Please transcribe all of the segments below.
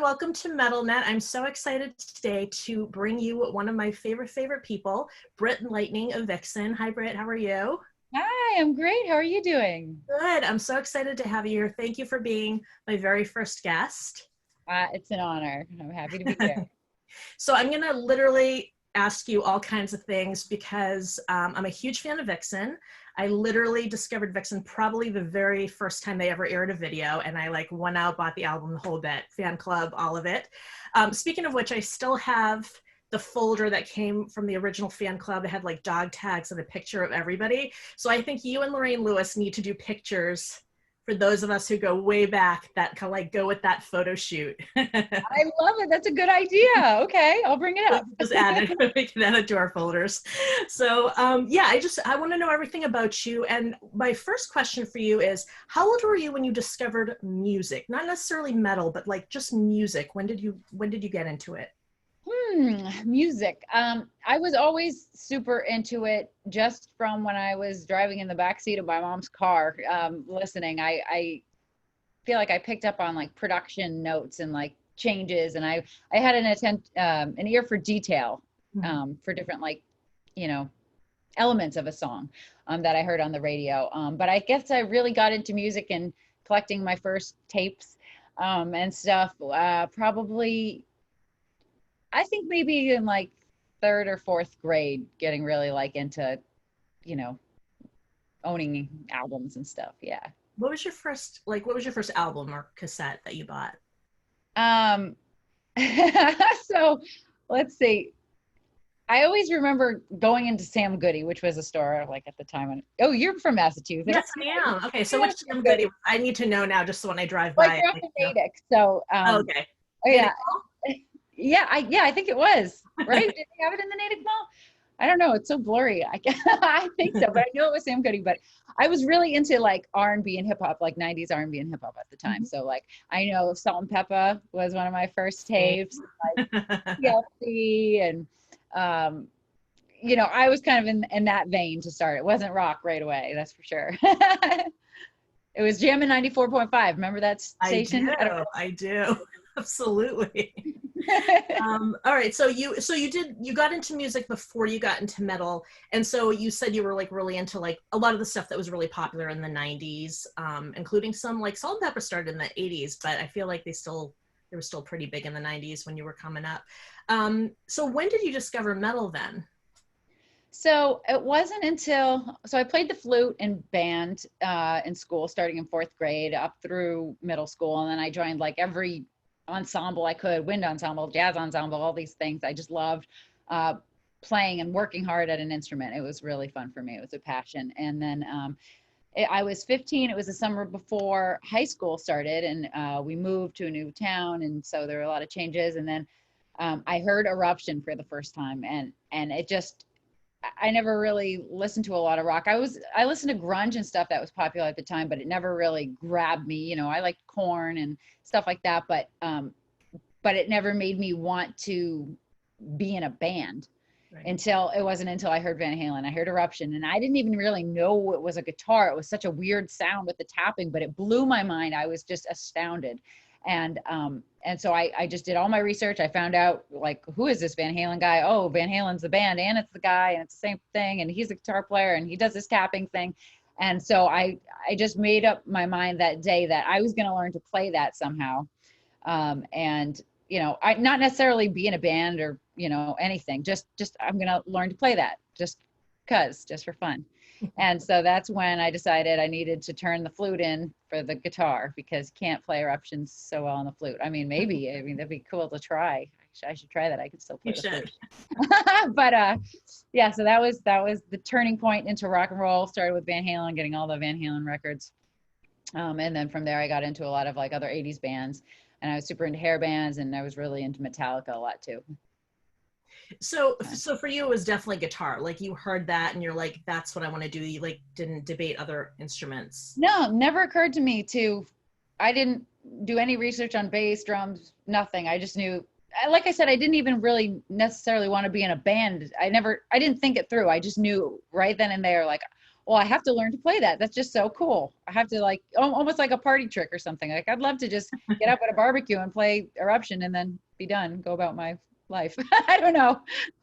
welcome to MetalNet. I'm so excited today to bring you one of my favorite people, Britt Lightning of Vixen. Hi, Britt. How are you? Hi, I'm great. How are you doing? Good. I'm so excited to have you here. Thank you for being my very first guest. It's an honor. I'm happy to be here. So I'm going to literally ask you all kinds of things because I'm a huge fan of Vixen. I literally discovered Vixen probably the very first time they ever aired a video, and I like went out, bought the album, the whole bit, fan club, all of it. Speaking of which, I still have the folder that came from the original fan club. It had like dog tags and a picture of everybody. So I think you and Lorraine Lewis need to do pictures for those of us who go way back that can like go with that photo shoot. I love it. That's a good idea. Okay, I'll bring it up. Just add it. We can add it to our folders. So yeah, I want to know everything about you. And my first question for you is, how old were you when you discovered music? Not necessarily metal, but like just music. When did you get into it? Music. I was always super into it just from when I was driving in the backseat of my mom's car, listening. I feel like I picked up on like production notes and like changes, and I had an ear for detail, for different like, elements of a song, that I heard on the radio. But I guess I really got into music and collecting my first tapes, and stuff, probably, I think maybe in like third or fourth grade, getting really like into, owning albums and stuff. Yeah. What was your first album or cassette that you bought? So let's see. I always remember going into Sam Goody, which was a store like at the time. And oh, you're from Massachusetts. Yes, I am. Okay, so which Sam Goody? I need to know now, just so when I drive by. Well, Natick, so okay. Oh yeah. I think it was, right? Did they have it in the Natick Mall? I don't know. It's so blurry. I think so, but I know it was Sam Goody. But I was really into like R&B and hip hop, like 90s R&B and hip hop at the time. So like, I know Salt and Pepper was one of my first tapes, like TLC, and I was kind of in that vein to start. It wasn't rock right away, that's for sure. It was Jammin' 94.5. Remember that station? I do. Absolutely. All right. So you got into music before you got into metal. And so you said you were like really into like a lot of the stuff that was really popular in the 90s, including some like Salt and Pepper started in the 80s, but I feel like they were still pretty big in the 90s when you were coming up. So when did you discover metal then? So it wasn't until, I played the flute in band in school, starting in fourth grade up through middle school. And then I joined like every ensemble I could, wind ensemble, jazz ensemble, all these things. I just loved playing and working hard at an instrument. It was really fun for me. It was a passion. And then I was 15. It was the summer before high school started, and we moved to a new town. And so there were a lot of changes. And then I heard Eruption for the first time, and it just, I never really listened to a lot of rock. I listened to grunge and stuff that was popular at the time, but it never really grabbed me. I liked Korn and stuff like that, but it never made me want to be in a band. Right. Until I heard Van Halen. I heard Eruption, and I didn't even really know it was a guitar. It was such a weird sound with the tapping, but it blew my mind. I was just astounded. And so I just did all my research. I found out like, who is this Van Halen guy? Oh, Van Halen's the band, and it's the guy, and it's the same thing, and he's a guitar player, and he does this tapping thing. And so I just made up my mind that day that I was going to learn to play that somehow. And I not necessarily be in a band or anything. Just I'm going to learn to play that just for fun. And so that's when I decided I needed to turn the flute in for the guitar, because can't play Eruptions so well on the flute. I mean, maybe, that'd be cool to try. I should try that. I could still play the flute. But yeah, so that was the turning point into rock and roll. Started with Van Halen, getting all the Van Halen records. And then from there I got into a lot of like other 80s bands, and I was super into hair bands, and I was really into Metallica a lot too. So for you, it was definitely guitar. Like you heard that and you're like, that's what I want to do. You like didn't debate other instruments. No, never occurred to me I didn't do any research on bass, drums, nothing. I just knew, like I said, I didn't even really necessarily want to be in a band. I didn't think it through. I just knew right then and there, like, well, I have to learn to play that. That's just so cool. I have to like, almost like a party trick or something. Like I'd love to just get up at a barbecue and play Eruption and then be done, go about my life. I don't know.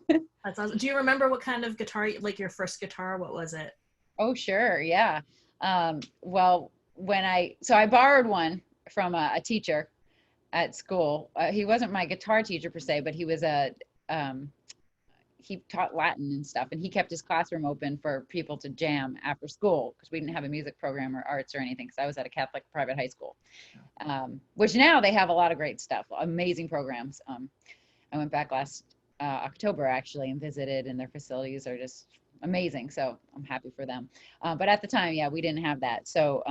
That's awesome. Do you remember what kind of guitar, like your first guitar, what was it? Oh, sure. Yeah. Well, so I borrowed one from a teacher at school. He wasn't my guitar teacher per se, but he was he taught Latin and stuff, and he kept his classroom open for people to jam after school because we didn't have a music program or arts or anything because I was at a Catholic private high school, which now they have a lot of great stuff, amazing programs. I went back last October actually and visited, and their facilities are just amazing. So I'm happy for them. But at the time, yeah, we didn't have that. So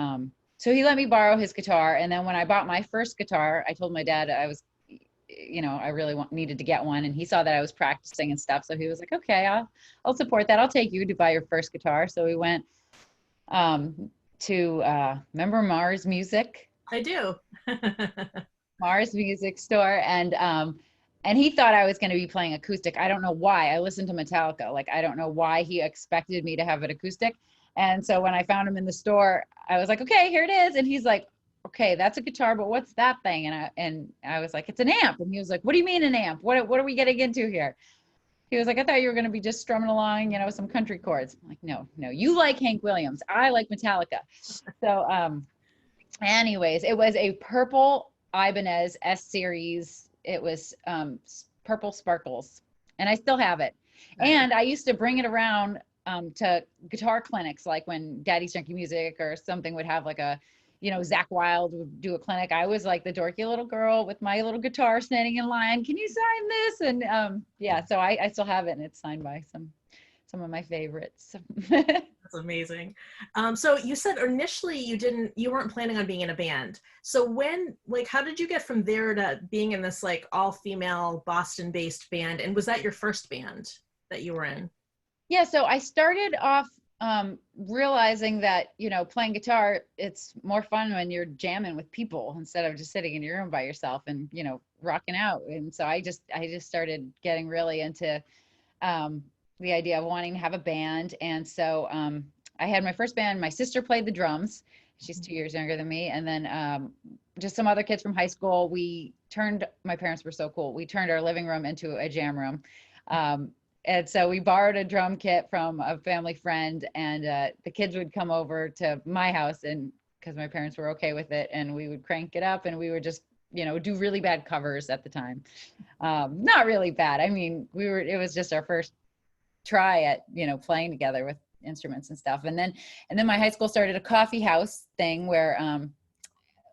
so he let me borrow his guitar. And then when I bought my first guitar, I told my dad I was, I really needed to get one. And he saw that I was practicing and stuff. So he was like, okay, I'll support that. I'll take you to buy your first guitar. So we went to, remember Mars Music? I do. Mars Music Store. And he thought I was going to be playing acoustic. I don't know why. I listened to Metallica. Like, I don't know why he expected me to have an acoustic. And so when I found him in the store, I was like, okay, here it is. And he's like, okay, that's a guitar, but what's that thing? And I was like, it's an amp. And he was like, what do you mean an amp? What are we getting into here? He was like, I thought you were going to be just strumming along, some country chords. I'm like, no, you like Hank Williams. I like Metallica. So anyways, it was a purple Ibanez S series. It was purple sparkles, and I still have it. And I used to bring it around to guitar clinics, like when Daddy's Junkie Music or something would have like a, Zach Wilde would do a clinic. I was like the dorky little girl with my little guitar standing in line. Can you sign this? And yeah, so I still have it, and it's signed by some of my favorites. That's amazing. So you said initially you weren't planning on being in a band. So how did you get from there to being in this like all female Boston based band? And was that your first band that you were in? Yeah. So I started off realizing that, playing guitar, it's more fun when you're jamming with people instead of just sitting in your room by yourself and, rocking out. And so I just started getting really into, the idea of wanting to have a band. And so I had my first band. My sister played the drums. She's 2 years younger than me. And then just some other kids from high school. My parents were so cool. We turned our living room into a jam room. And so we borrowed a drum kit from a family friend, and the kids would come over to my house, and because my parents were okay with it, and we would crank it up, and we would just, do really bad covers at the time. Not really bad. I mean, it was just our first try at playing together with instruments and stuff. And then my high school started a coffee house thing where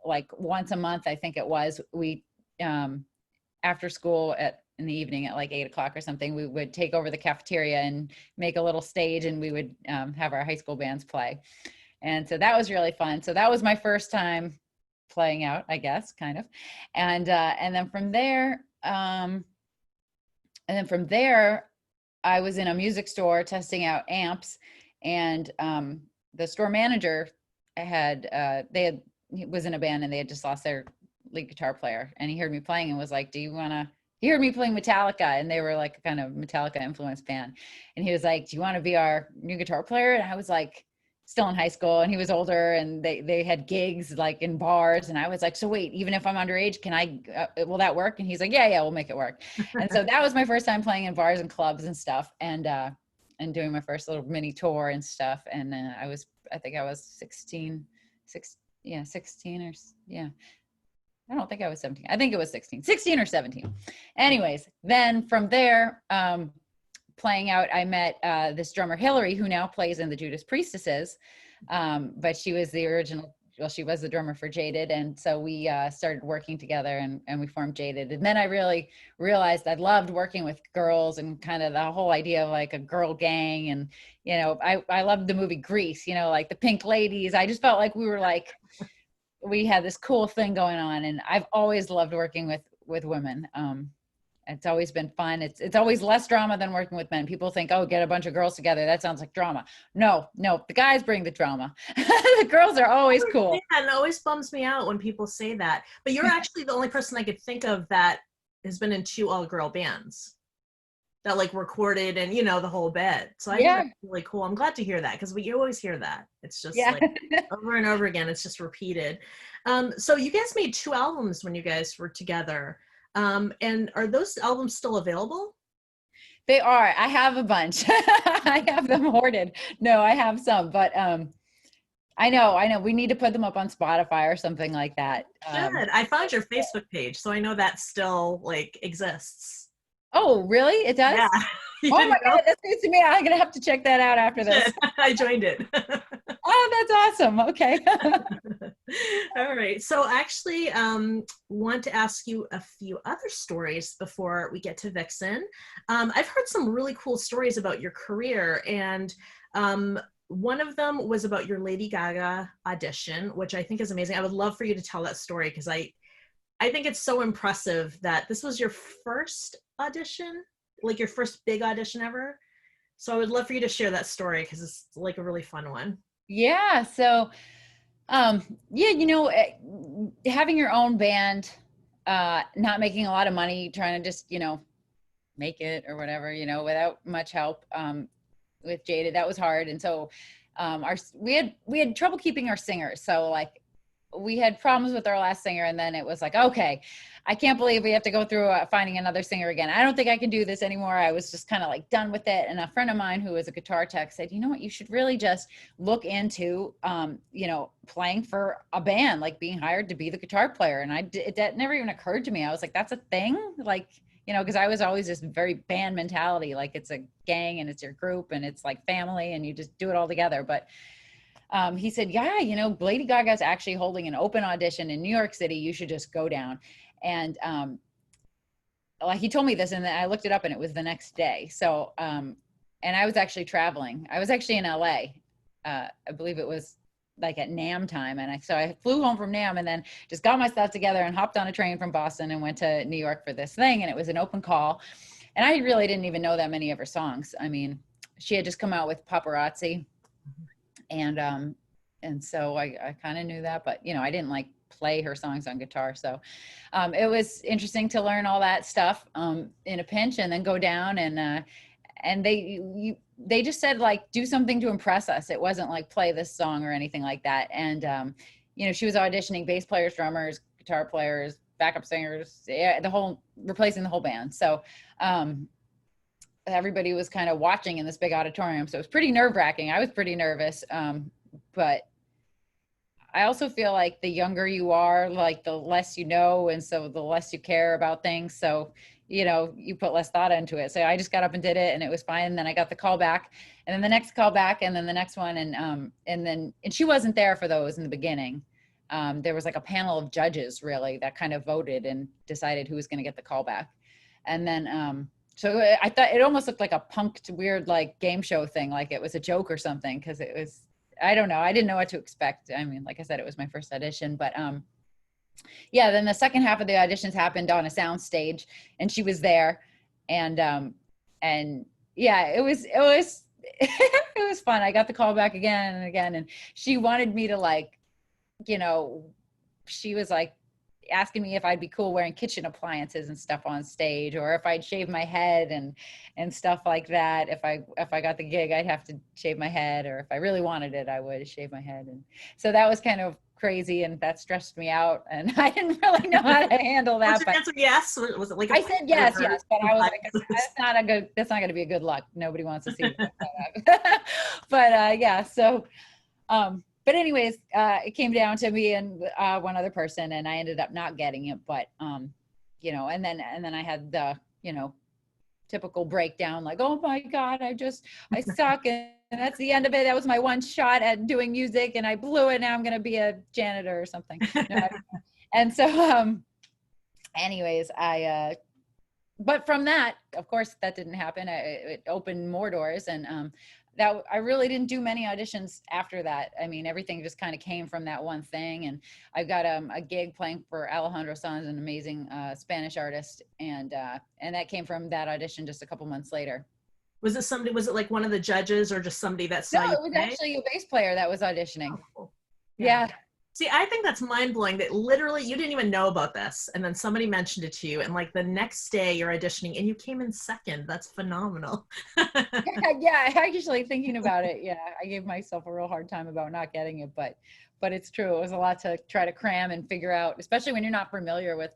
like once a month, I think it was, we after school in the evening at like 8:00 or something, we would take over the cafeteria and make a little stage, and we would have our high school bands play. And so that was really fun. So that was my first time playing out, I guess, kind of. And then from there I was in a music store testing out amps, and the store manager was in a band, and they had just lost their lead guitar player, and he heard me playing and was like, he heard me playing Metallica, and they were like a kind of Metallica influenced band. And he was like, do you want to be our new guitar player? And I was like, still in high school, and he was older, and they had gigs like in bars. And I was like, so wait, even if I'm underage, will that work? And he's like, yeah, we'll make it work. And so that was my first time playing in bars and clubs and stuff, and doing my first little mini tour and stuff. And I think I was 16 or yeah. I don't think I was 17. I think it was 16 or 17. Anyways, then from there, playing out, I met this drummer, Hillary, who now plays in the Judas Priestesses. But she was she was the drummer for Jaded. And so we started working together, and we formed Jaded. And then I really realized I loved working with girls, and kind of the whole idea of like a girl gang. And, I loved the movie Grease, like the Pink Ladies. I just felt like we had this cool thing going on, and I've always loved working with women. It's always been fun. It's always less drama than working with men. People think, oh, get a bunch of girls together, that sounds like drama. No, the guys bring the drama. The girls are always cool. Yeah, it always bums me out when people say that. But you're actually the only person I could think of that has been in 2 all-girl bands. that like recorded and, you know, the whole bit. So I think Yeah. that's really cool. I'm glad to hear that because you always hear that. It's just Yeah. like over and over again. It's just repeated. So you guys made 2 albums when you guys were together. And are those albums still available? They are. I have a bunch. I have them hoarded. No, I have some, but I know. We need to put them up on Spotify or something like that. Should. I found your Facebook page, so I know that still like exists. Oh, really? It does? Yeah. You Oh my didn't know? God, that's news to me. I'm gonna have to check that out after this. I joined it. Oh, that's awesome. Okay. All right. So actually, want to ask you a few other stories before we get to Vixen. I've heard some really cool stories about your career, and one of them was about your Lady Gaga audition, which I think is amazing. I would love for you to tell that story because I think it's so impressive that this was your first audition, like your first big audition ever. So I would love for you to share that story because it's like a really fun one. Yeah. So, yeah, having your own band, not making a lot of money, trying to just, make it or whatever, without much help, with Jaded, that was hard. And so, we had trouble keeping our singers. So like we had problems with our last singer, and then it was like, okay, I can't believe we have to go through finding another singer again. I don't think I can do this anymore. I was just kind of like done with it. And a friend of mine who was a guitar tech said, you know what, you should really just look into, playing for a band, like being hired to be the guitar player. And that never even occurred to me. I was like, that's a thing. Like, because I was always this very band mentality, like it's a gang and it's your group and it's like family and you just do it all together. But he said, yeah, Lady Gaga is actually holding an open audition in New York City. You should just go down. And like he told me this, and then I looked it up, and it was the next day. So, and I was actually traveling. I was actually in LA. I believe it was like at NAMM time. And so I flew home from NAMM and then just got my stuff together and hopped on a train from Boston and went to New York for this thing. And it was an open call. And I really didn't even know that many of her songs. I mean, she had just come out with Paparazzi. And so I kind of knew that, but I didn't like play her songs on guitar. So it was interesting to learn all that stuff in a pinch, and then go down and they just said, like, do something to impress us. It wasn't like play this song or anything like that. And she was auditioning bass players, drummers, guitar players, backup singers, replacing the whole band. So everybody was kind of watching in this big auditorium. So it was pretty nerve-wracking. I was pretty nervous. But I also feel like the younger you are, like the less you know, and so the less you care about things. So, you put less thought into it. So I just got up and did it, and it was fine. And then I got the call back, and then the next call back, and then the next one. And she wasn't there for those in the beginning. There was like a panel of judges really that kind of voted and decided who was going to get the call back. And then, so I thought it almost looked like a punked weird, like game show thing. Like it was a joke or something. Cause it was, I don't know. I didn't know what to expect. I mean, like I said, it was my first audition, but, yeah, then the second half of the auditions happened on a sound stage, and she was there, and yeah, it was it was fun. I got the call back again and again, and she wanted me to, like, she was like asking me if I'd be cool wearing kitchen appliances and stuff on stage, or if I'd shave my head and stuff like that. If I got the gig, I'd have to shave my head, or if I really wanted it, I would shave my head. And so that was kind of crazy, and that stressed me out, and I didn't really know how to handle that. Was your answer yes? Was it like I said yes, but I was like, that's not going to be a good luck. Nobody wants to see that. But yeah, so but anyways, it came down to me and one other person, and I ended up not getting it. But and then I had the typical breakdown, like, oh my God, I suck, and that's the end of it. That was my one shot at doing music, and I blew it. Now I'm gonna be a janitor or something. And so, anyways, but from that, of course, that didn't happen. It opened more doors, and that I really didn't do many auditions after that. I mean, everything just kind of came from that one thing. And I got a gig playing for Alejandro Sanz, an amazing Spanish artist, and that came from that audition just a couple months later. Was it like one of the judges, or just somebody that saw you? No, it was actually a bass player that was auditioning. Oh, cool. Yeah. See, I think that's mind blowing that literally you didn't even know about this. And then somebody mentioned it to you. And like the next day you're auditioning and you came in second. That's phenomenal. Yeah, actually thinking about it, yeah, I gave myself a real hard time about not getting it, but it's true. It was a lot to try to cram and figure out, especially when you're not familiar with,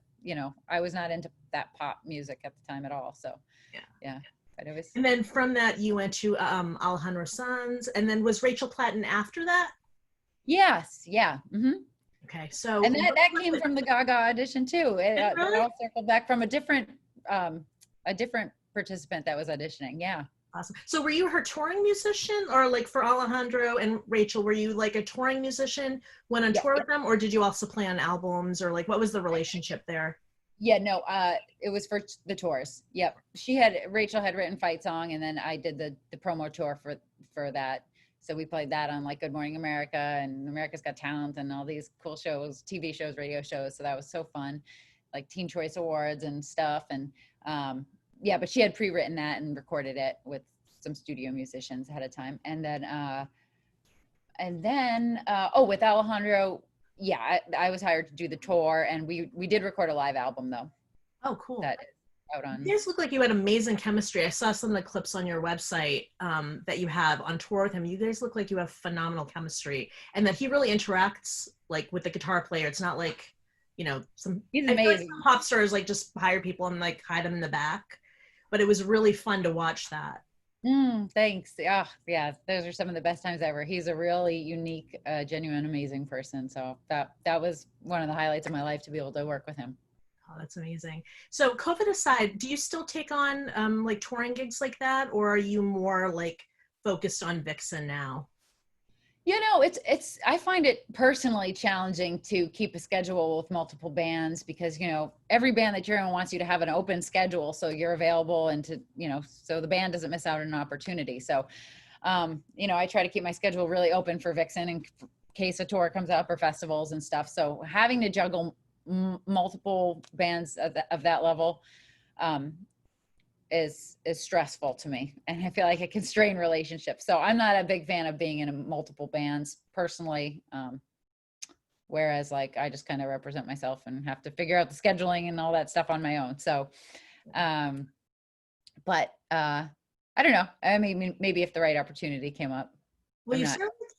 I was not into that pop music at the time at all. So yeah, but it was. And then from that you went to Alejandro Sanz. And then was Rachel Platten after that? Yes, yeah. Okay, so And that came from the Gaga audition too. It really? all circled back from a different participant that was auditioning. Yeah. Awesome. So were you her touring musician, or like for Alejandro and Rachel, were you like a touring musician, went on tour with them, or did you also play on albums, or like what was the relationship there? Yeah, no, it was for the tours. Yep. Rachel had written Fight Song, and then I did the promo tour for that. So we played that on like Good Morning America and America's Got Talent and all these cool shows, TV shows, radio shows. So that was so fun, like Teen Choice Awards and stuff. And yeah, but she had pre-written that and recorded it with some studio musicians ahead of time. And then with Alejandro, yeah, I was hired to do the tour, and we did record a live album though. Oh, cool. That is out on. You guys look like you had amazing chemistry. I saw some of the clips on your website that you have on tour with him. You guys look like you have phenomenal chemistry, and that he really interacts like with the guitar player. It's not like, some He's amazing. Like some pop stars like just hire people and like hide them in the back, but it was really fun to watch that. Thanks. Yeah, those are some of the best times ever. He's a really unique, genuine, amazing person. So that was one of the highlights of my life, to be able to work with him. Oh, that's amazing. So COVID aside, do you still take on like touring gigs like that, or are you more like focused on Vixen now? I find it personally challenging to keep a schedule with multiple bands, because, every band that you're in wants you to have an open schedule so you're available, and so the band doesn't miss out on an opportunity. So, I try to keep my schedule really open for Vixen in case a tour comes up or festivals and stuff. So having to juggle multiple bands of that level is stressful to me, and I feel like it can strain relationships. So I'm not a big fan of being in multiple bands personally, whereas like I just kind of represent myself and have to figure out the scheduling and all that stuff on my own. So but I don't know, I mean, maybe if the right opportunity came up. Well,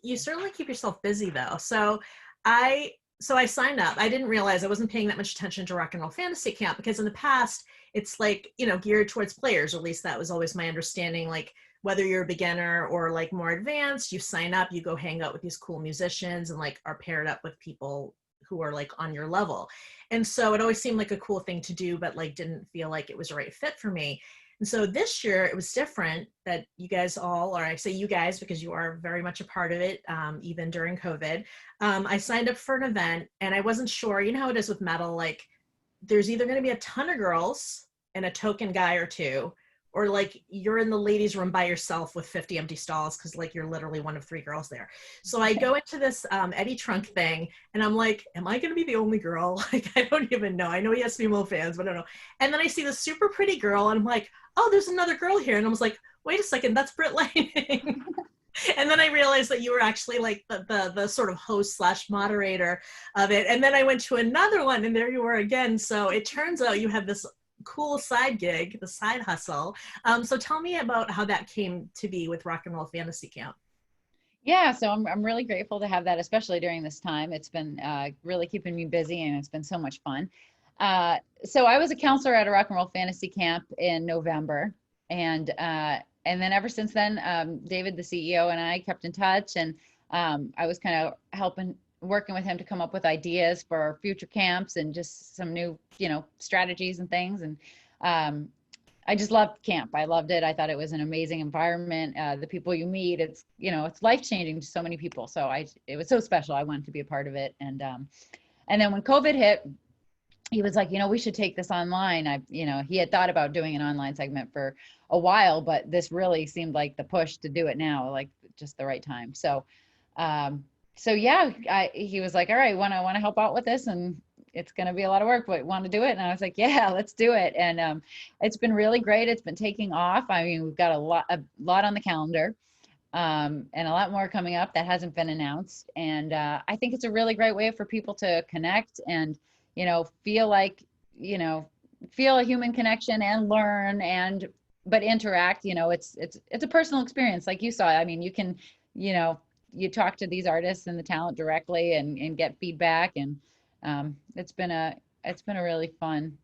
you certainly keep yourself busy though. So I signed up. I didn't realize I wasn't paying that much attention to Rock and Roll Fantasy Camp, because in the past it's like, geared towards players, or at least that was always my understanding. Like whether you're a beginner or like more advanced, you sign up, you go hang out with these cool musicians and like are paired up with people who are like on your level. And so it always seemed like a cool thing to do, but like didn't feel like it was a right fit for me. And so this year it was different, that you guys all, or I say you guys because you are very much a part of it, even during COVID. I signed up for an event, and I wasn't sure, how it is with metal, like there's either going to be a ton of girls and a token guy or two, or like you're in the ladies' room by yourself with 50 empty stalls because like you're literally one of 3 girls there. So I go into this Eddie Trunk thing, and I'm like, am I going to be the only girl? Like, I don't even know. I know he has female fans, but I don't know. And then I see this super pretty girl, and I'm like, oh, there's another girl here. And I was like, wait a second, that's Britt Lightning. And then I realized that you were actually like the sort of host / moderator of it. And then I went to another one, and there you were again. So it turns out you have this cool side gig, the side hustle. So tell me about how that came to be with Rock and Roll Fantasy Camp. Yeah, so I'm really grateful to have that, especially during this time. It's been really keeping me busy, and it's been so much fun. So I was a counselor at a Rock and Roll Fantasy Camp in November, and then ever since then, David, the CEO, and I kept in touch, and I was kind of working with him to come up with ideas for future camps and just some new, strategies and things. And I just loved camp. I loved it. I thought it was an amazing environment. The people you meet, it's life-changing to so many people. So it was so special. I wanted to be a part of it. And then when COVID hit, he was like, we should take this online. He had thought about doing an online segment for a while, but this really seemed like the push to do it now, like just the right time. So yeah, he was like, all right, want to help out with this, and it's going to be a lot of work, but want to do it? And I was like, yeah, let's do it. And it's been really great. It's been taking off. I mean, we've got a lot on the calendar. and a lot more coming up that hasn't been announced. And I think it's a really great way for people to connect and, feel like, feel a human connection and learn but interact. It's a personal experience, like you saw. I mean, you can, you talk to these artists and the talent directly and get feedback. And it's been a really fun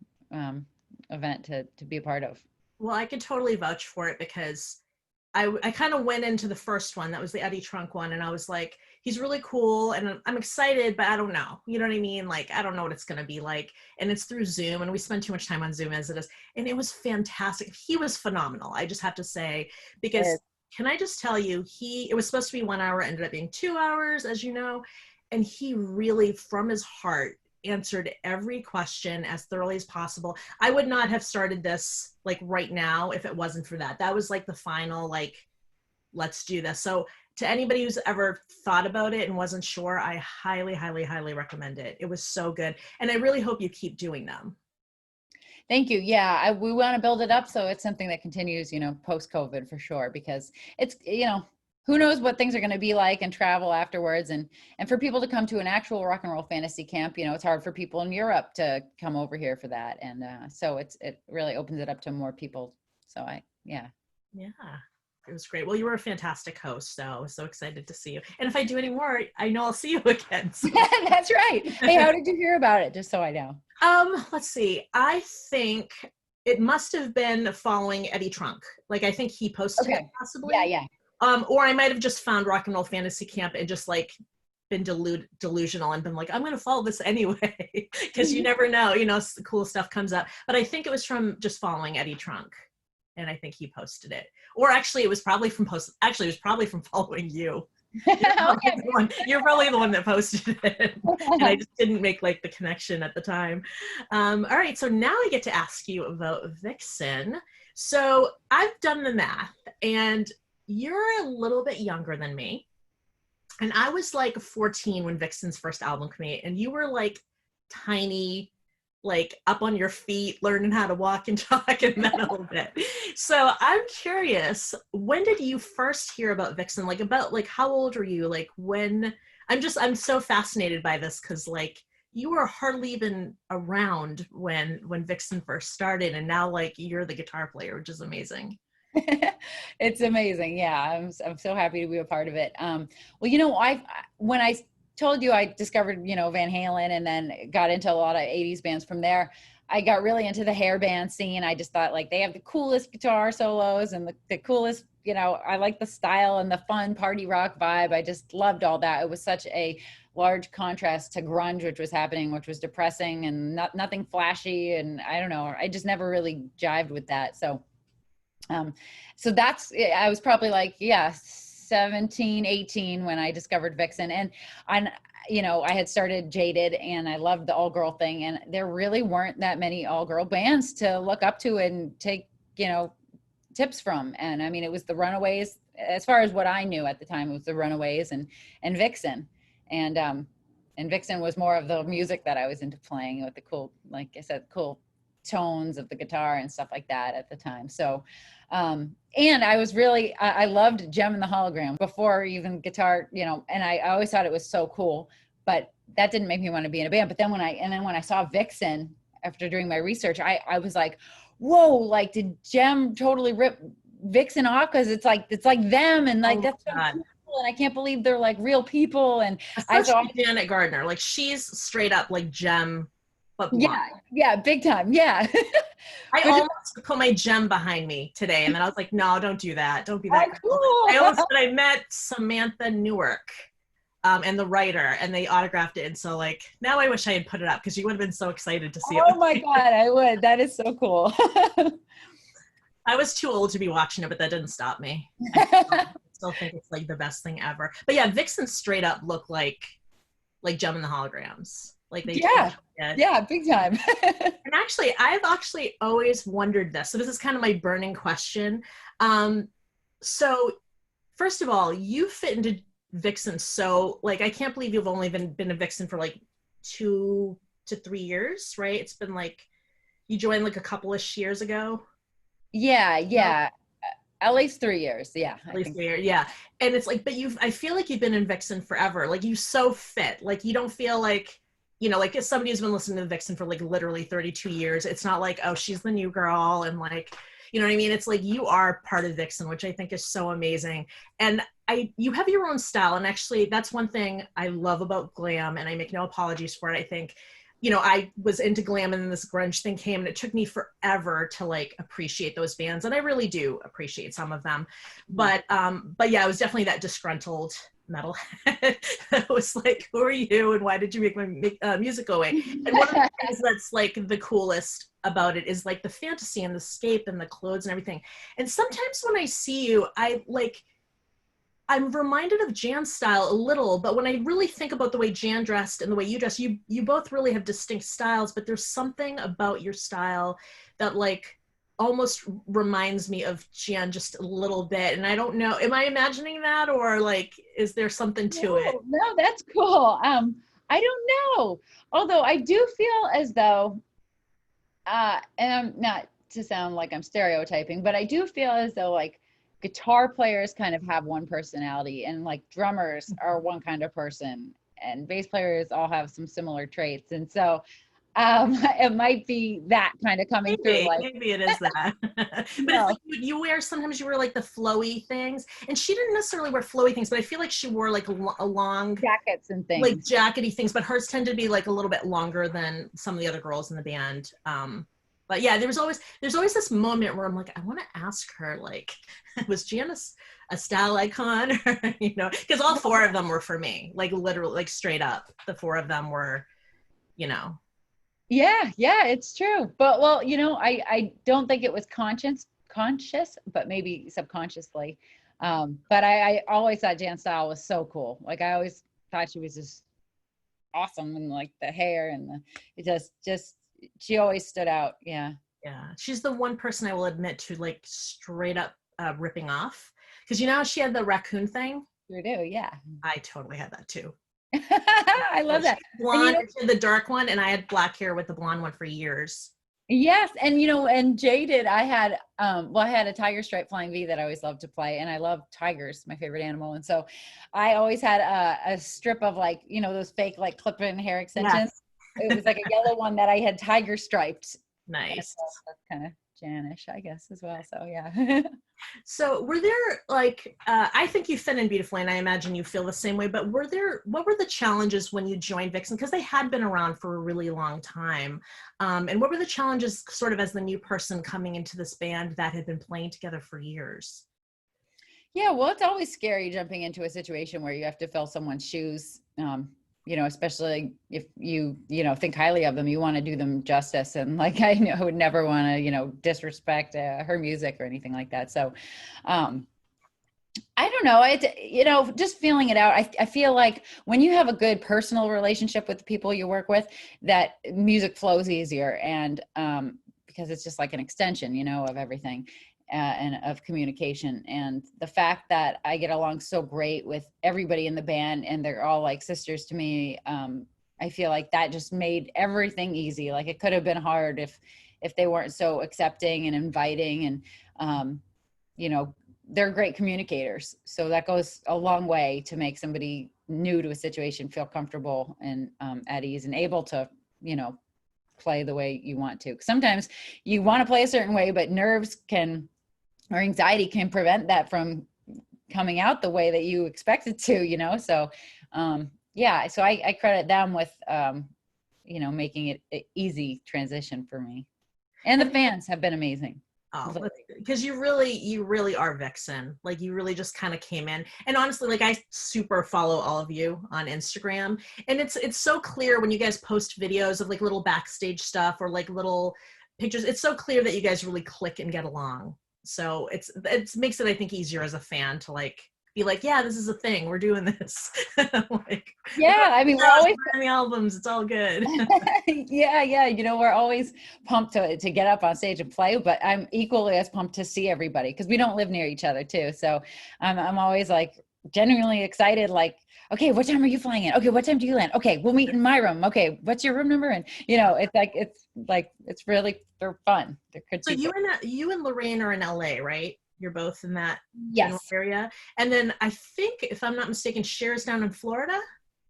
event to be a part of. Well, I could totally vouch for it because I kind of went into the first one, that was the Eddie Trunk one, and I was like, he's really cool and I'm excited, but I don't know. You know what I mean? Like, I don't know what it's going to be like. And it's through Zoom, and we spend too much time on Zoom as it is. And it was fantastic. He was phenomenal, I just have to say, because can I just tell you, it was supposed to be 1 hour, ended up being 2 hours, as you know, and he really, from his heart, answered every question as thoroughly as possible. I would not have started this like right now if it wasn't for that. That was like the final, like, let's do this. So to anybody who's ever thought about it and wasn't sure, I highly, highly, highly recommend it. It was so good. And I really hope you keep doing them. Thank you. Yeah, we want to build it up so it's something that continues, post-COVID for sure, because it's, who knows what things are going to be like and travel afterwards. And for people to come to an actual rock and roll fantasy camp, it's hard for people in Europe to come over here for that. And so it really opens it up to more people. So yeah. It was great. Well, you were a fantastic host, so I was so excited to see you. And if I do any more, I know I'll see you again. So. That's right. Hey, how did you hear about it? Just so I know. Let's see. I think it must have been following Eddie Trunk. Like, I think he posted it possibly. Yeah. Or I might have just found Rock and Roll Fantasy Camp and just like been delusional and been like, I'm going to follow this anyway. Because you never know, the cool stuff comes up. But I think it was from just following Eddie Trunk. And I think he posted it. Or actually, it was probably from following you. You're probably the one that posted it. And I just didn't make like the connection at the time. All right, so now I get to ask you about Vixen. So I've done the math, and you're a little bit younger than me. And I was like 14 when Vixen's first album came out, and you were like tiny, like up on your feet, learning how to walk and talk and that a little bit. So I'm curious, when did you first hear about Vixen? Like, about like, how old were you? Like, when? I'm so fascinated by this because like you were hardly even around when Vixen first started, and now like you're the guitar player, which is amazing. It's amazing. Yeah, I'm so happy to be a part of it. Well, when I told you I discovered, Van Halen and then got into a lot of 80s bands from there, I got really into the hair band scene. I just thought like they have the coolest guitar solos and the coolest, I like the style and the fun party rock vibe. I just loved all that. It was such a large contrast to grunge, which was happening, which was depressing and nothing flashy. And I don't know, I just never really jived with that. So I was probably like, 17, 18 when I discovered Vixen, and I had started Jaded and I loved the all girl thing, and there really weren't that many all girl bands to look up to and take, tips from. And I mean, it was the Runaways, as far as what I knew at the time, it was the Runaways and Vixen. And Vixen was more of the music that I was into playing with the cool, like I said, cool tones of the guitar and stuff like that at the time. So, and I was really, I loved Gem and the Hologram before even guitar, and I always thought it was so cool, but that didn't make me want to be in a band. But then when I saw Vixen after doing my research, I was like, whoa, like did Gem totally rip Vixen off? Cause it's like them. And like, that's so cool. And I can't believe they're like real people. And especially I thought Janet Gardner, like she's straight up like Gem. But yeah, big time. Yeah. I almost put my Gem behind me today, and then I was like, no, don't do that. Don't be that. Oh, cool. I almost said I met Samantha Newark and the writer, and they autographed it. And so like, now I wish I had put it up because you would have been so excited to see it. Oh my God, I would. That is so cool. I was too old to be watching it, but that didn't stop me. I still think it's like the best thing ever. But yeah, Vixen straight up looked like Gem and the Holograms. Like they yeah, big time. And actually, I've actually always wondered this. So this is kind of my burning question. So first of all, you fit into Vixen. So like, I can't believe you've only been a Vixen for like 2 to 3 years, right? It's been like, you joined like a couple-ish years ago. Yeah. At least 3 years. Yeah. At least 3 years. Yeah. And it's like, but I feel like you've been in Vixen forever. Like you so fit. Like you don't feel like, like if somebody who's been listening to Vixen for like literally 32 years, it's not like, oh, she's the new girl. And like, you know what I mean? It's like you are part of Vixen, which I think is so amazing. And you have your own style. And actually that's one thing I love about glam, and I make no apologies for it. I think, I was into glam and then this grunge thing came, and it took me forever to like appreciate those bands. And I really do appreciate some of them. But yeah, it was definitely that disgruntled metalhead. It was like, who are you and why did you make my music go away? And one of the things that's like the coolest about it is like the fantasy and the scape and the clothes and everything. And sometimes when I see you, I'm reminded of Jan's style a little, but when I really think about the way Jan dressed and the way you dress, you both really have distinct styles, but there's something about your style that like almost reminds me of Jan just a little bit. And I don't know, am I imagining that, or like, is there something to it? No, that's cool. I don't know. Although I do feel as though, and I'm not to sound like I'm stereotyping, but I do feel as though like guitar players kind of have one personality, and like drummers are one kind of person, and bass players all have some similar traits. And so it might be that kind of coming through. Like maybe it is that. But no. it's like sometimes you wear like the flowy things, and she didn't necessarily wear flowy things, but I feel like she wore like a long jackets and things, like jackety things, but hers tended to be like a little bit longer than some of the other girls in the band. But yeah, there's always this moment where I'm like, I want to ask her, like, was Janice a style icon? Because all four of them were for me, like literally, like straight up, the four of them were, Yeah, it's true. But well, I don't think it was conscious, but maybe subconsciously. But I always thought Jan's style was so cool. Like I always thought she was just awesome, and like the hair and it just she always stood out. Yeah. She's the one person I will admit to like straight up ripping off, because she had the raccoon thing. You do. Yeah. I totally had that too. I love that. Blonde, the dark one, and I had black hair with the blonde one for years. Yes, and and Jaded, I had I had a tiger stripe flying V that I always loved to play, and I love tigers, my favorite animal, and so I always had a strip of like those fake like clip-in hair extensions. Yes. It was like a yellow one that I had tiger striped. Nice. That's kind of Janish, I guess, as well. So yeah. So were there like, I think you fit in beautifully, and I imagine you feel the same way, but what were the challenges when you joined Vixen? Because they had been around for a really long time. And what were the challenges sort of as the new person coming into this band that had been playing together for years? Yeah, well, it's always scary jumping into a situation where you have to fill someone's shoes. Especially if you think highly of them, you want to do them justice. And like, I would never want to, disrespect her music or anything like that. So, I don't know. It, just feeling it out. I feel like when you have a good personal relationship with the people you work with, that music flows easier. And, because it's just like an extension, of everything. And of communication, and the fact that I get along so great with everybody in the band, and they're all like sisters to me. I feel like that just made everything easy. Like it could have been hard if they weren't so accepting and inviting, and they're great communicators. So that goes a long way to make somebody new to a situation feel comfortable and at ease and able to, play the way you want to. Sometimes you want to play a certain way, but nerves or anxiety can prevent that from coming out the way that you expect it to, so so I credit them with making it an easy transition for me, and the fans have been amazing. Oh, because you really are Vixen. Like you really just kind of came in, and honestly, like I super follow all of you on Instagram, and it's so clear when you guys post videos of like little backstage stuff or like little pictures. It's so clear that you guys really click and get along. So it makes it, I think, easier as a fan to like be like, yeah, this is a thing, we're doing this. Like, yeah, I mean, we're always the albums, it's all good. yeah, we're always pumped to get up on stage and play, but I'm equally as pumped to see everybody, because we don't live near each other too. So I'm always like genuinely excited, like, okay, what time are you flying in? Okay, what time do you land? Okay, we'll meet in my room. Okay, what's your room number? And it's really, they're fun. They're good. So you and Lorraine are in LA, right? You're both in that general Yes. area. And then I think, if I'm not mistaken, Cher's down in Florida.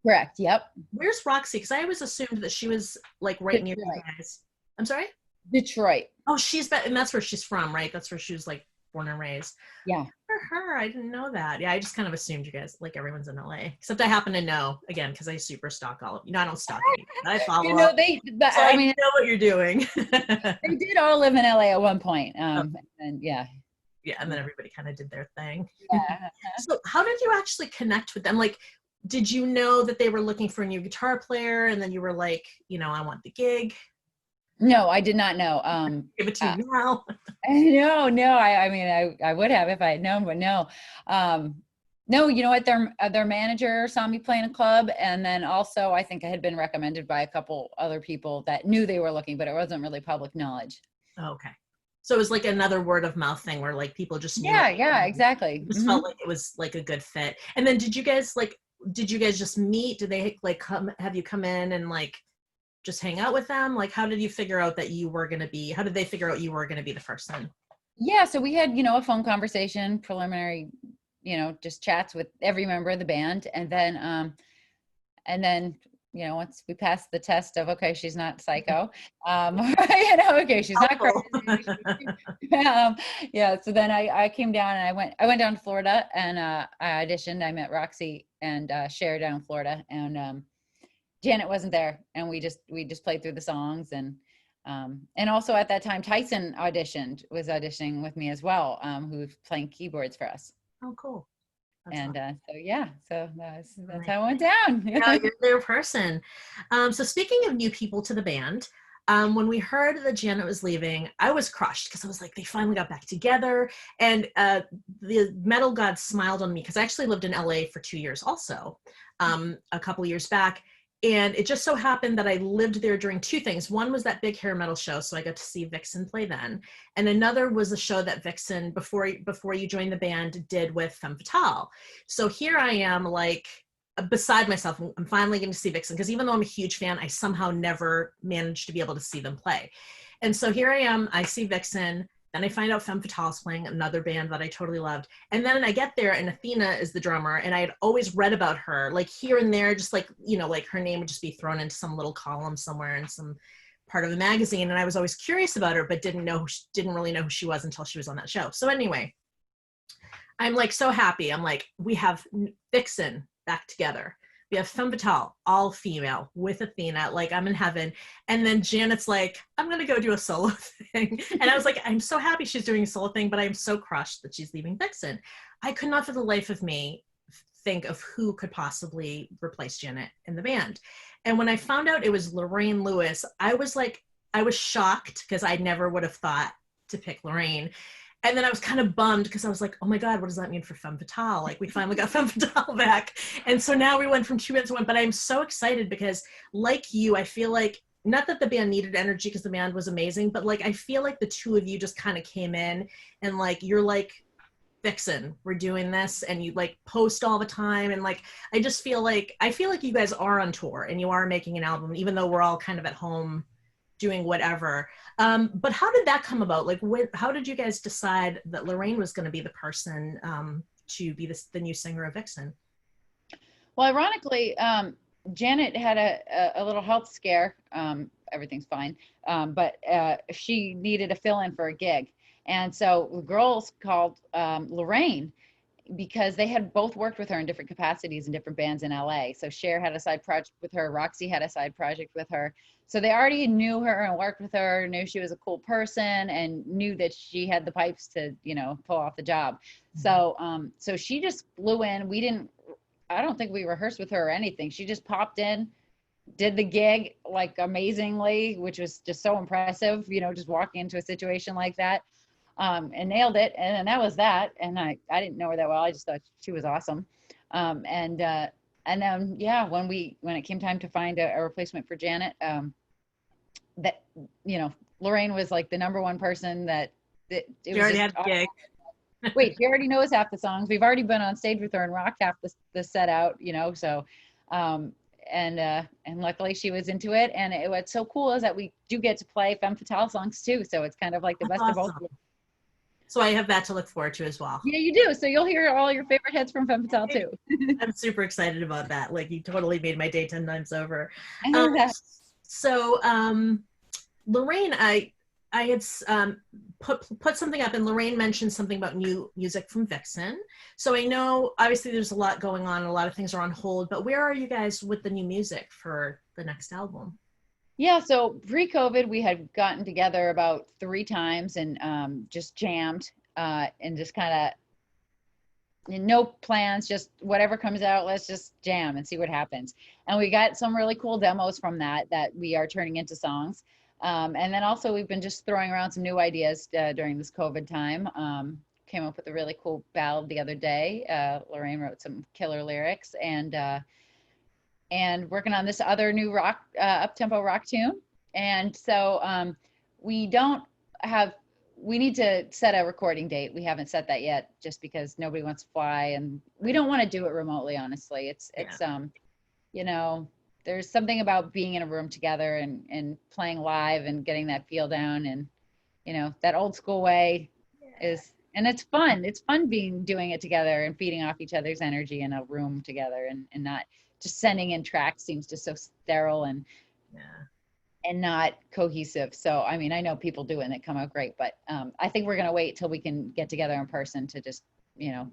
Correct. Yep. Where's Roxy? Because I always assumed that she was like right near you Detroit. guys. I'm sorry? Detroit. Oh, and that's where she's from, right? That's where she was like born and raised. Yeah. For her, I didn't know that. Yeah, I just kind of assumed you guys, like everyone's in LA. Except I happen to know, again, because I super stalk all of you. No, I don't stalk you, but I follow up. But So I mean, know what you're doing. they did all live in LA at one point. Oh. And yeah. Yeah, and then everybody kind of did their thing. Yeah. So how did you actually connect with them? Like, did you know that they were looking for a new guitar player and then you were like, I want the gig? No, I did not know. Give it to you now. No. I mean, I would have if I had known, but no. No, you know what? Their manager saw me play in a club, and then also I think I had been recommended by a couple other people that knew they were looking, but it wasn't really public knowledge. Okay. So it was like another word of mouth thing where like people just knew. Yeah, exactly. Just felt like it was like a good fit. And then did you guys just meet? Did they like have you come in and like just hang out with them? Like, how did you figure out that how did they figure out you were going to be the person? Yeah. So we had, a phone conversation, preliminary, just chats with every member of the band. And then, once we passed the test of, okay, she's not psycho, okay, she's not crazy. Yeah. So then I came down and I went down to Florida and I auditioned. I met Roxy and Cher down in Florida, and Janet wasn't there, and we just played through the songs, and also at that time Tyson was auditioning with me as well, who was playing keyboards for us. Oh, cool. That's and awesome. so that's how it went down. Yeah, you're their person. So speaking of new people to the band, when we heard that Janet was leaving, I was crushed because I was like, they finally got back together. And the metal god smiled on me because I actually lived in LA for 2 years also, a couple years back. And it just so happened that I lived there during two things. One was that big hair metal show, so I got to see Vixen play then. And another was a show that Vixen, before you joined the band, did with Femme Fatale. So here I am, like, beside myself. I'm finally going to see Vixen, because even though I'm a huge fan, I somehow never managed to be able to see them play. And so here I am, I see Vixen. Then I find out Femme Fatale is playing, another band that I totally loved. And then I get there and Athena is the drummer, and I had always read about her, like here and there, just like, like her name would just be thrown into some little column somewhere in some part of a magazine. And I was always curious about her, but didn't really know who she was until she was on that show. So anyway, I'm like so happy. I'm like, we have Vixen back together. We have Femme Fatale, all female, with Athena, like I'm in heaven. And then Janet's like, I'm going to go do a solo thing. And I was like, I'm so happy she's doing a solo thing, but I'm so crushed that she's leaving Vixen. I could not for the life of me think of who could possibly replace Janet in the band. And when I found out it was Lorraine Lewis, I was shocked, because I never would have thought to pick Lorraine. And then I was kind of bummed because I was like, oh my God, what does that mean for Femme Fatale? Like, we finally got Femme Fatale back. And so now we went from 2 bands to one, but I'm so excited because, like you, I feel like, not that the band needed energy because the band was amazing, but like, I feel like the two of you just kind of came in and like, you're like, Vixen, we're doing this, and you like post all the time. And like, I feel like you guys are on tour and you are making an album, even though we're all kind of at home doing whatever. But how did that come about? Like, how did you guys decide that Lorraine was going to be the person to be the new singer of Vixen? Well, ironically, Janet had a little health scare. Everything's fine, but she needed a fill-in for a gig, and so the girls called Lorraine, because they had both worked with her in different capacities in different bands in LA. So Cher had a side project with her, Roxy had a side project with her. So they already knew her and worked with her, knew she was a cool person, and knew that she had the pipes to, pull off the job. Mm-hmm. So she just flew in. I don't think we rehearsed with her or anything. She just popped in, did the gig like amazingly, which was just so impressive, just walking into a situation like that. And nailed it. And that was that. And I didn't know her that well. I just thought she was awesome. And then, yeah, when it came time to find a replacement for Janet, Lorraine was like the number one person that it was. You already had a gig. Wait, she already knows half the songs. We've already been on stage with her and rocked half the set out, so, and luckily she was into it. And what's so cool is that we do get to play Femme Fatale songs too. So it's kind of like the best of both. So I have that to look forward to as well. Yeah, you do. So you'll hear all your favorite hits from Femme Fatale too. I'm super excited about that. Like you totally made my day 10 times over. Um, so Lorraine, I had put something up, and Lorraine mentioned something about new music from Vixen. So I know obviously there's a lot going on, a lot of things are on hold, but where are you guys with the new music for the next album? Yeah, so pre-COVID, we had gotten together about 3 times and just jammed and just kind of no plans, just whatever comes out, let's just jam and see what happens. And we got some really cool demos from that we are turning into songs. And then also we've been just throwing around some new ideas during this COVID time. Came up with a really cool ballad the other day. Lorraine wrote some killer lyrics and working on this other new rock, up-tempo rock tune. And so we don't have, we need to set a recording date. We haven't set that yet just because nobody wants to fly and we don't want to do it remotely, honestly. It's you know, there's something about being in a room together and playing live and getting that feel down and, you know, that old school way is, and it's fun. It's fun doing it together and feeding off each other's energy in a room together and not just sending in tracks seems just so sterile and not cohesive. So, I mean, I know people do it and it come out great, but I think we're going to wait till we can get together in person to just, you know,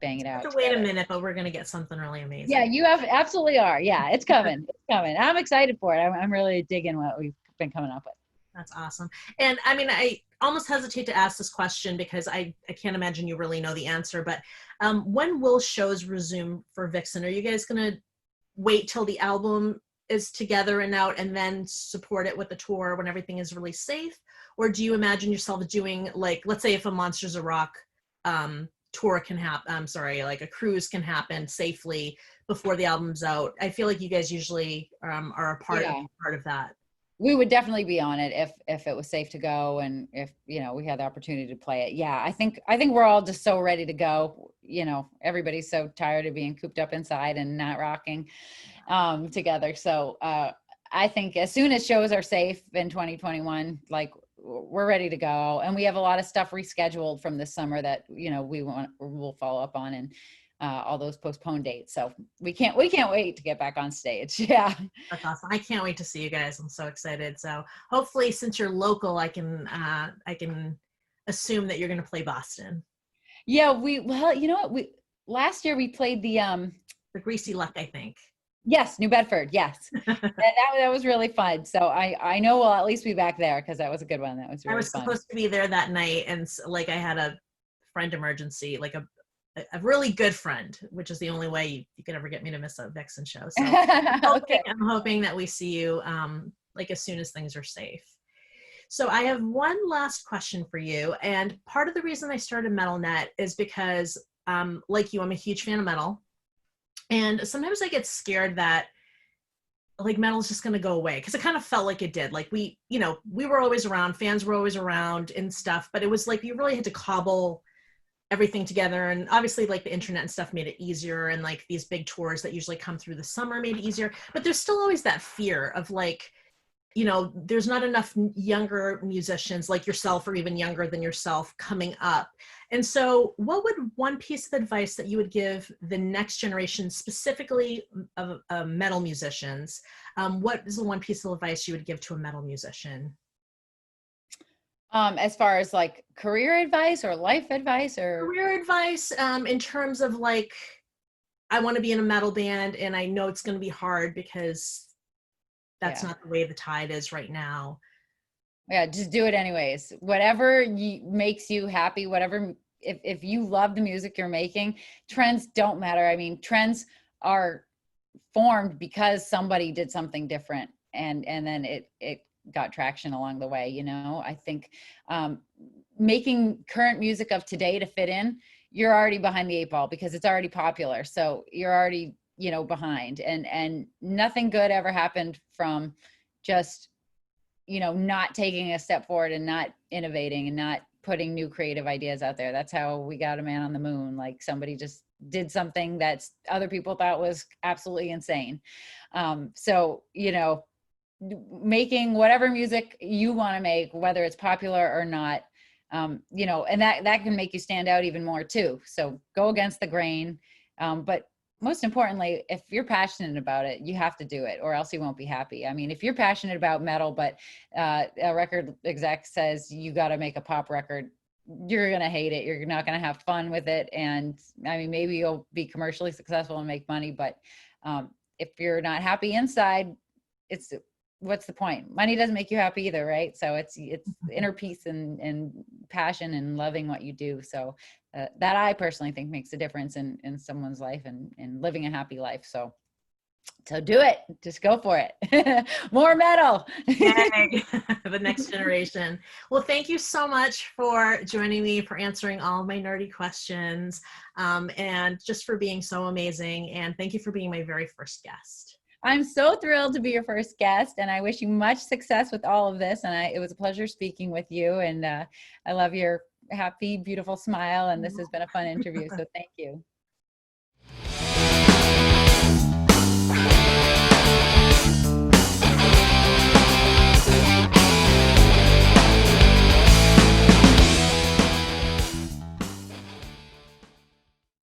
bang it out. Wait a minute, but we're going to get something really amazing. Yeah, you absolutely are. Yeah, it's coming. It's coming. I'm excited for it. I'm really digging what we've been coming up with. That's awesome. And I mean, I almost hesitate to ask this question because I can't imagine you really know the answer, but when will shows resume for Vixen? Are you guys going to wait till the album is together and out and then support it with the tour when everything is really safe? Or do you imagine yourself doing, like, let's say if a Monsters of Rock tour can happen, I'm sorry, like a cruise can happen safely before the album's out? I feel like you guys usually are a part of that. We would definitely be on it if it was safe to go and if, you know, we had the opportunity to play it. Yeah, I think we're all just so ready to go. You know, everybody's so tired of being cooped up inside and not rocking together. So I think as soon as shows are safe in 2021, like we're ready to go. And we have a lot of stuff rescheduled from this summer that, you know, we'll follow up on and all those postponed dates. So we can't wait to get back on stage. Yeah. That's awesome. I can't wait to see you guys. I'm so excited. So hopefully since you're local, I can assume that you're going to play Boston. Yeah. Well, you know what? Last year we played the Greasy Luck, I think. Yes. New Bedford. Yes. that was really fun. So I know we'll at least be back there because that was a good one. That was really fun. I was supposed to be there that night. And like I had a friend emergency, like a really good friend, which is the only way you could ever get me to miss a Vixen show. So I'm hoping that we see you like as soon as things are safe. So I have one last question for you. And part of the reason I started MetalNet is because like you, I'm a huge fan of metal. And sometimes I get scared that like metal is just going to go away because it kind of felt like it did. Like we were always around, fans were always around and stuff, but it was like you really had to cobble everything together. And obviously like the internet and stuff made it easier. And like these big tours that usually come through the summer made it easier, but there's still always that fear of like, you know, there's not enough younger musicians like yourself or even younger than yourself coming up. And so what would one piece of advice that you would give the next generation, specifically of metal musicians, what is the one piece of advice you would give to a metal musician? As far as like career advice or life advice or career advice, in terms of like, I want to be in a metal band and I know it's going to be hard because that's not the way the tide is right now. Yeah, just do it anyways. Whatever makes you happy, whatever, if you love the music you're making, trends don't matter. I mean, trends are formed because somebody did something different and then it got traction along the way. You know, I think making current music of today to fit in, you're already behind the 8 ball because it's already popular. So you're already, you know, behind and nothing good ever happened from just, you know, not taking a step forward and not innovating and not putting new creative ideas out there. That's how we got a man on the moon. Like somebody just did something that other people thought was absolutely insane. So, you know, making whatever music you want to make, whether it's popular or not, you know, and that can make you stand out even more too. So go against the grain. But most importantly, if you're passionate about it, you have to do it, or else you won't be happy. I mean, if you're passionate about metal, but a record exec says you got to make a pop record, you're going to hate it. You're not going to have fun with it. And I mean, maybe you'll be commercially successful and make money, but if you're not happy inside, what's the point? Money doesn't make you happy either, right? So it's inner peace and passion and loving what you do. So that I personally think makes a difference in someone's life and living a happy life. So do it. Just go for it. More metal. Yay. The next generation. Well, thank you so much for joining me, for answering all of my nerdy questions, and just for being so amazing. And thank you for being my very first guest. I'm so thrilled to be your first guest, and I wish you much success with all of this. And it was a pleasure speaking with you. And I love your happy, beautiful smile. And this has been a fun interview. So thank you.